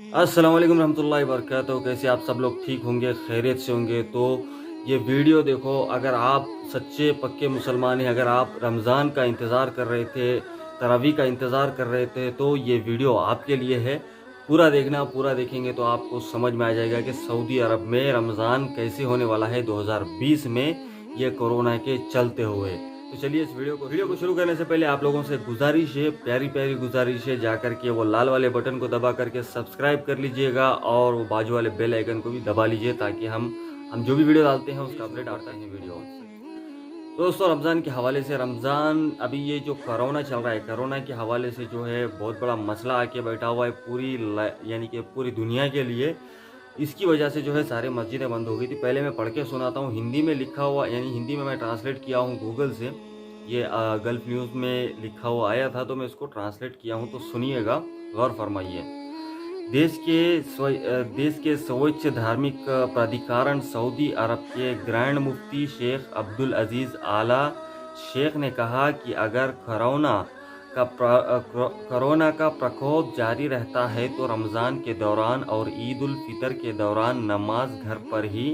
अस्सलाम वालेकुम रहमतुल्लाहि वबरकातुहू। कैसे आप सब लोग ठीक होंगे, खैरियत से होंगे। तो ये वीडियो देखो, अगर आप सच्चे पक्के मुसलमान हैं, अगर आप रमज़ान का इंतज़ार कर रहे थे, तरावी का इंतज़ार कर रहे थे, तो ये वीडियो आपके लिए है। पूरा देखना, पूरा देखेंगे तो आपको समझ में आ जाएगा कि सऊदी अरब में रमज़ान कैसे होने वाला है 2020 में, ये कोरोना के चलते हुए। तो चलिए इस वीडियो को शुरू करने से पहले आप लोगों से गुजारिश है, प्यारी प्यारी गुजारिश है, जा करके वो लाल वाले बटन को दबा करके सब्सक्राइब कर लीजिएगा और वो बाजू वाले बेल आइकन को भी दबा लीजिए, ताकि हम जो भी वीडियो डालते हैं उसका अपडेट आता है वीडियो। तो दोस्तों, रमज़ान के हवाले से, रमज़ान अभी ये जो कोरोना चल रहा है, कोरोना के हवाले से जो है बहुत बड़ा मसला आके बैठा हुआ है यानी कि पूरी दुनिया के लिए। इसकी वजह से जो है सारे मस्जिदें बंद हो गई थी। पहले मैं पढ़ के सुनाता हूँ, हिंदी में लिखा हुआ, यानी हिंदी में मैं ट्रांसलेट किया हूँ गूगल से। ये गल्फ़ न्यूज़ में लिखा हुआ आया था, तो मैं इसको ट्रांसलेट किया हूँ, तो सुनिएगा, गौर फरमाइए। देश के सर्वोच्च धार्मिक प्राधिकरण सऊदी अरब के ग्रैंड मुफ्ती शेख अब्दुल अजीज़ आला शेख ने कहा कि अगर कोरोना का प्रकोप जारी रहता है तो रमज़ान के दौरान और ईद उल फितर के दौरान नमाज घर पर ही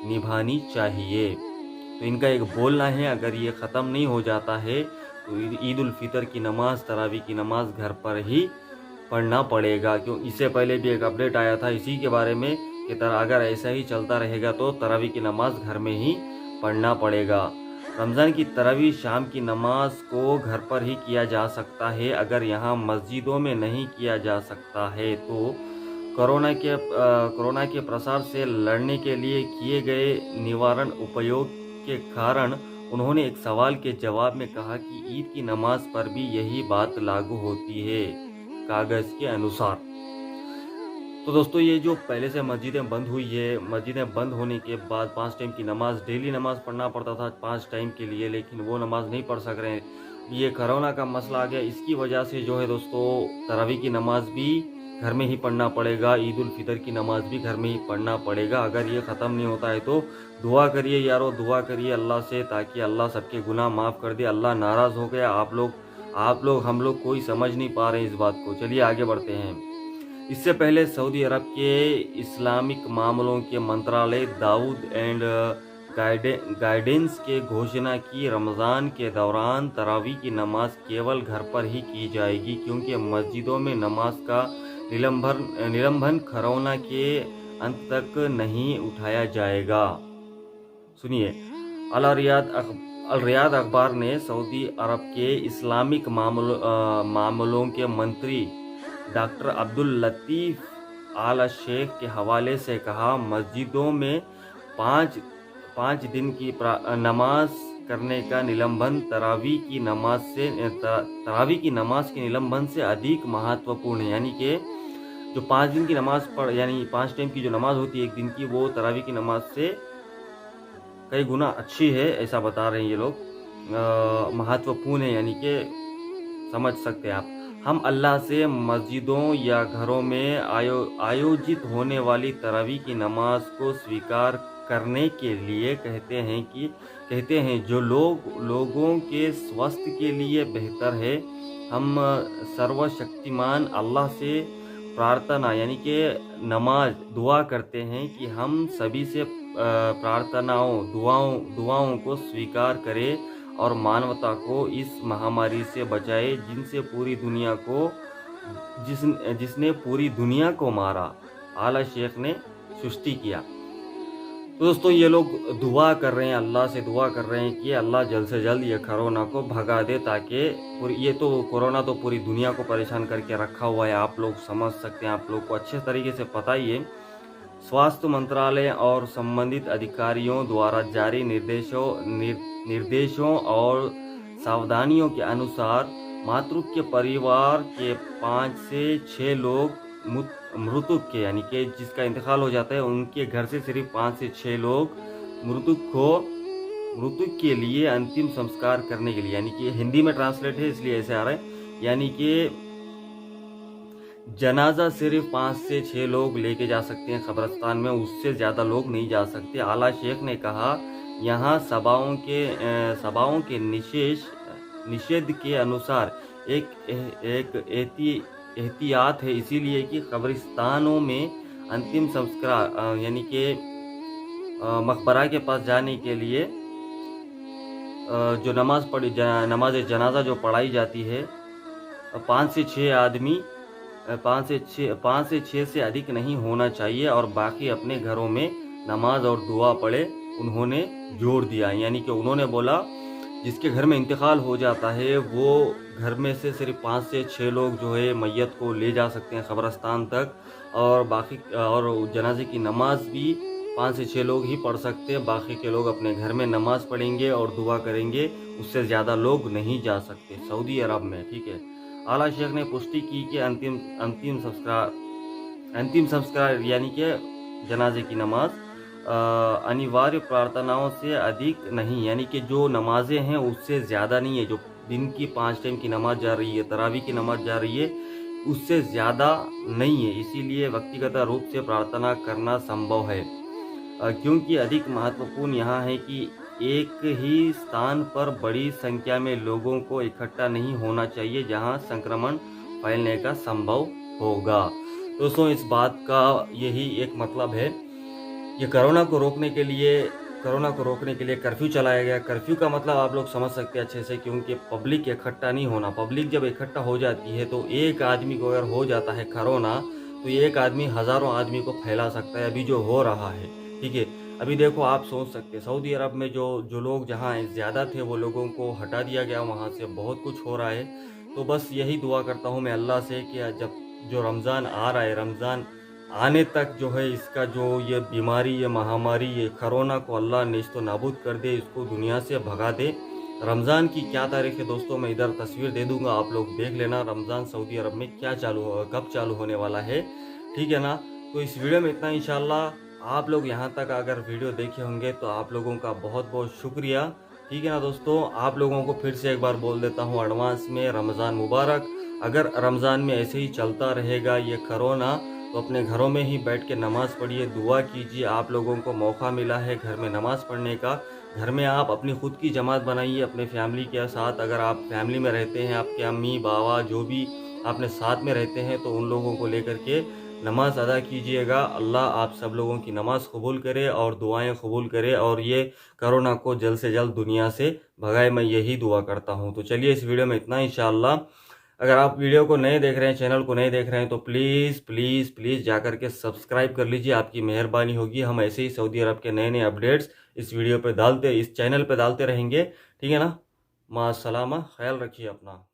निभानी चाहिए। तो इनका एक बोलना है, अगर ये ख़त्म नहीं हो जाता है तो ईद उल फितर की नमाज, तरावी की नमाज घर पर ही पढ़ना पड़ेगा। क्यों, इससे पहले भी एक अपडेट आया था इसी के बारे में कि अगर ऐसा ही चलता रहेगा तो तरावी की नमाज घर में ही पढ़ना पड़ेगा। रमज़ान की तरावी शाम की नमाज को घर पर ही किया जा सकता है। अगर यहाँ मस्जिदों में नहीं किया जा सकता है तो कोरोना के प्रसार से लड़ने के लिए किए गए निवारण उपायों के कारण उन्होंने एक सवाल के जवाब में कहा कि ईद की नमाज पर भी यही बात लागू होती है, कागज़ के अनुसार। तो दोस्तों, ये जो पहले से मस्जिदें बंद हुई है, मस्जिदें बंद होने के बाद 5 टाइम की नमाज, डेली नमाज पढ़ना पड़ता था 5 टाइम के लिए, लेकिन वो नमाज नहीं पढ़ सक रहे हैं। ये कोरोना का मसला आ गया, इसकी वजह से जो है दोस्तों, तरावी की नमाज भी घर में ही पढ़ना पड़ेगा, ईद उल फितर की नमाज भी घर में ही पढ़ना पड़ेगा। अगर ये ख़त्म नहीं होता है तो दुआ करिए यारो, दुआ करिए अल्लाह से, ताकि अल्लाह सबके गुनाह माफ़ कर दे। अल्लाह नाराज़ हो गया, आप लोग हम लोग कोई समझ नहीं पा रहे हैं इस बात को। चलिए आगे बढ़ते हैं। इससे पहले सऊदी अरब के इस्लामिक मामलों के मंत्रालय दाऊद एंड गाइडेंस के घोषणा की रमज़ान के दौरान तरावी की नमाज केवल घर पर ही की जाएगी, क्योंकि मस्जिदों में नमाज का निलंबन कोरोना के अंत तक नहीं उठाया जाएगा। सुनिए, अल रियाद अखबार ने सऊदी अरब के इस्लामिक मामलों के मंत्री डॉक्टर अब्दुल लतीफ़ आल शेख के हवाले से कहा, मस्जिदों में पाँच दिन की नमाज करने का निलंबन तरावी की नमाज के निलंबन से अधिक महत्वपूर्ण है। यानी कि जो 5 दिन की नमाज यानी 5 टाइम की जो नमाज होती है एक दिन की, वो तरावी की नमाज से कई गुना अच्छी है, ऐसा बता रहे हैं ये लोग। महत्वपूर्ण है, यानी कि समझ सकते हैं आप। हम अल्लाह से मस्जिदों या घरों में आयोजित होने वाली तरावी की नमाज को स्वीकार करने के लिए कहते हैं जो लोगों के स्वास्थ्य के लिए बेहतर है। हम सर्वशक्तिमान अल्लाह से प्रार्थना, यानी कि नमाज, दुआ करते हैं कि हम सभी से दुआओं को स्वीकार करे और मानवता को इस महामारी से बचाए जिसने पूरी दुनिया को मारा, आला शेख ने सुस्ती किया। तो दोस्तों, ये लोग दुआ कर रहे हैं, अल्लाह से दुआ कर रहे हैं कि अल्लाह जल्द से जल्द ये कोरोना को भगा दे, ताकि ये तो कोरोना तो पूरी दुनिया को परेशान करके रखा हुआ है, आप लोग समझ सकते हैं, आप लोग को अच्छे तरीके से पता ही है। स्वास्थ्य मंत्रालय और संबंधित अधिकारियों द्वारा जारी निर्देशों और सावधानियों के अनुसार मातृ के परिवार के 5 से 6 लोग मृतक के, यानी कि जिसका इंतकाल हो जाता है, उनके घर से सिर्फ 5 से 6 लोग मृतक के लिए अंतिम संस्कार करने के लिए, यानी कि हिंदी में ट्रांसलेट है इसलिए ऐसे आ रहा है, यानी कि जनाजा सिर्फ 5 से 6 लोग लेके जा सकते हैं कब्रिस्तान में, उससे ज़्यादा लोग नहीं जा सकते। आला शेख ने कहा, यहाँ सभाओं के निषेध के अनुसार एक एहतियात है, इसीलिए कि कब्रिस्तानों में अंतिम संस्कार यानी कि मकबरा के पास जाने के लिए जो नमाज जनाजा जो पढ़ाई जाती है, 5 से 6 से अधिक नहीं होना चाहिए और बाकी अपने घरों में नमाज और दुआ पढ़े, उन्होंने जोड़ दिया। यानी कि उन्होंने बोला जिसके घर में इंतकाल हो जाता है वो घर में से सिर्फ 5 से 6 लोग जो है मैयत को ले जा सकते हैं कब्रिस्तान तक, और बाकी और जनाजे की नमाज भी 5 से 6 लोग ही पढ़ सकते हैं। बाकी के लोग अपने घर में नमाज पढ़ेंगे और दुआ करेंगे, उससे ज़्यादा लोग नहीं जा सकते सऊदी अरब में। ठीक है। आला शेख ने पुष्टि की कि अंतिम संस्कार यानी कि जनाजे की नमाज अनिवार्य प्रार्थनाओं से अधिक नहीं, यानी कि जो नमाजें हैं उससे ज़्यादा नहीं है। जो दिन की 5 टाइम की नमाज जा रही है, तरावी की नमाज जा रही है, उससे ज़्यादा नहीं है। इसीलिए व्यक्तिगत रूप से प्रार्थना करना संभव है, क्योंकि अधिक महत्वपूर्ण यहाँ है कि एक ही स्थान पर बड़ी संख्या में लोगों को इकट्ठा नहीं होना चाहिए जहाँ संक्रमण फैलने का संभव होगा। दोस्तों, इस बात का यही एक मतलब है कि कोरोना को रोकने के लिए कर्फ्यू चलाया गया। कर्फ्यू का मतलब आप लोग समझ सकते हैं अच्छे से, क्योंकि पब्लिक इकट्ठा नहीं होना। पब्लिक जब इकट्ठा हो जाती है तो एक आदमी को अगर हो जाता है कोरोना, तो ये एक आदमी हज़ारों आदमी को फैला सकता है, अभी जो हो रहा है। ठीक है। अभी देखो, आप सोच सकते हैं सऊदी अरब में जो लोग जहाँ ज़्यादा थे वो लोगों को हटा दिया गया, वहाँ से बहुत कुछ हो रहा है। तो बस यही दुआ करता हूँ मैं अल्लाह से कि जब जो रमज़ान आ रहा है, रमज़ान आने तक जो है इसका जो ये बीमारी, ये महामारी, ये कोरोना को अल्लाह नेस्तो नाबूद कर दे, इसको दुनिया से भगा दे। रमज़ान की क्या तारीख है दोस्तों, मैं इधर तस्वीर दे दूंगा, आप लोग देख लेना रमज़ान सऊदी अरब में क्या कब चालू होने वाला है। ठीक है ना। तो इस वीडियो में इतना। इंशाल्लाह आप लोग यहाँ तक अगर वीडियो देखे होंगे तो आप लोगों का बहुत बहुत शुक्रिया। ठीक है ना दोस्तों, आप लोगों को फिर से एक बार बोल देता हूँ एडवांस में रमज़ान मुबारक। अगर रमज़ान में ऐसे ही चलता रहेगा ये कोरोना, तो अपने घरों में ही बैठ के नमाज़ पढ़िए, दुआ कीजिए। आप लोगों को मौका मिला है घर में नमाज़ पढ़ने का, घर में आप अपनी खुद की जमात बनाइए अपने फैमिली के साथ। अगर आप फैमिली में रहते हैं, आपके अम्मी बाबा जो भी आपने साथ में रहते हैं, तो उन लोगों को लेकर के नमाज अदा कीजिएगा। अल्लाह आप सब लोगों की नमाज कबूल करे और दुआएं कबूल करे, और ये कोरोना को जल्द से जल्द दुनिया से भगाए, मैं यही दुआ करता हूँ। तो चलिए इस वीडियो में इतना इंशाअल्लाह। अगर आप वीडियो को नए देख रहे हैं, चैनल को नए देख रहे हैं, तो प्लीज़ प्लीज़ प्लीज़ जाकर के सब्सक्राइब कर लीजिए, आपकी मेहरबानी होगी। हम ऐसे ही सऊदी अरब के नए नए अपडेट्स इस चैनल पे डालते रहेंगे। ठीक है ना। मास्सलामा, ख्याल रखिए अपना।